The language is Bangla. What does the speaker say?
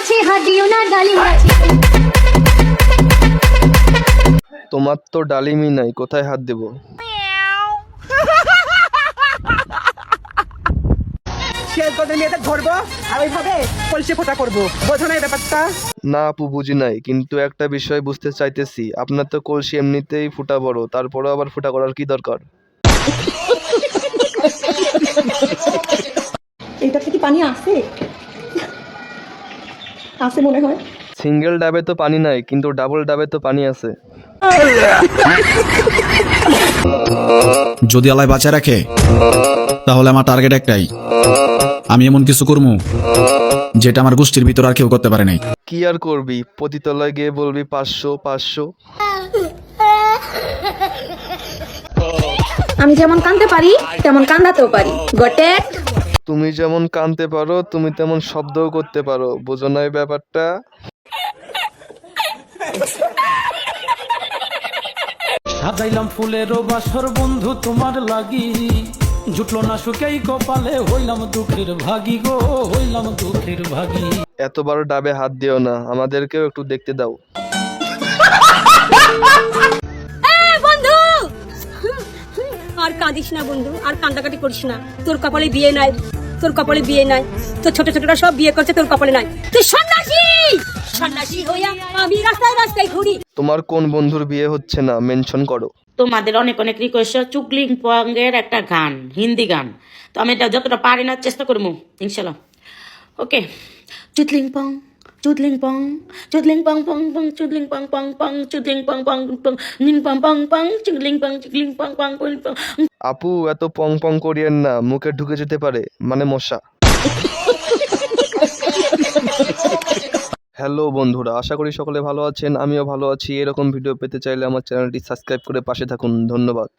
আছে হাত দিও না ডালিম গাছে। তোমার তো ডালিমই নাই, কোথায় হাত দেব? শেষ গদের মেয়েদের ধরবো আর ওইভাবে কলসি ফোটা করবো, বোঝো না এই ব্যাপারটা? না আপু, বুঝি নাই, কিন্তু একটা বিষয় বুঝতে চাইতেছি। আপনার তো কলসি এমনিতেই ফুটা বড়, তারপরেও আবার ফুটা করার কি দরকার? এইটাতে কি পানি আছে? আছে মনে হয়। সিঙ্গেল ডাবে তো পানি নাই, কিন্তু ডাবল ডাবে তো পানি আছে। যদি আল্লাহ বাঁচা রাখে তাহলে আমার টার্গেট একটাই, আমি এমন কিছু করবো যেটা আমার গোষ্ঠীর ভিতর আর কেউ করতে পারে নাই। কি আর করবি, পতিতলায় গিয়ে বলবি 500 500। আমি যেমন কাঁদতে পারি তেমন কান্দাতেও পারি। গটে তুমি যেমন কানতে পারো, তুমি তেমন শব্দও করতে পারো, বোঝো না এই ব্যাপারটা? সাজাইলাম ফুলেরও বাসর বন্ধু তোমার লাগি, জুটলো না সুখেই কপালে, হইলাম দুঃখের ভাগী গো, হইলাম দুঃখের ভাগী। এতবার ডাবে হাত দিও না, আমাদেরকেও একটু দেখতে দাও। বন্ধু আর কাঁদিস না বন্ধু, আর কান্দাকাটি করিস না। তোর কপালে বিয়ে নাই, তোর কপালে বিয়ে নাই। তোর ছোট ছোটরা সব বিয়ে করছে, তোর কপালে নাই। তুই সন্ন্যাসী, সন্ন্যাসী হইয়া আমি রাস্তায় রাস্তায় ঘুরি। তোমার কোন বন্ধুর বিয়ে হচ্ছে না মেনশন করো। তোমাদের অনেক অনেক রিকোয়েস্ট চুকলিং পঙ্গের একটা গান, হিন্দি গান। তো আমি এটা যতটা পারি না চেষ্টা করবো ইনশাল্লাহ। ওকে, চুতলিং পং চুদলিং পং চুদলিং পং পং পং চুদলিং পং পং পং চুদলিং পং পং পং নিং পং পং পং চুদলিং পং পং পং পং। আপু, এত পং পং করিয়েন না, মুখে ঢুকে যেতে পারে, মানে মশা। হ্যালো বন্ধুরা, আশা করি সকলে ভালো আছেন, আমিও ভালো আছি। এরকম ভিডিও পেতে চাইলে আমার চ্যানেলটি সাবস্ক্রাইব করে পাশে থাকুন। ধন্যবাদ।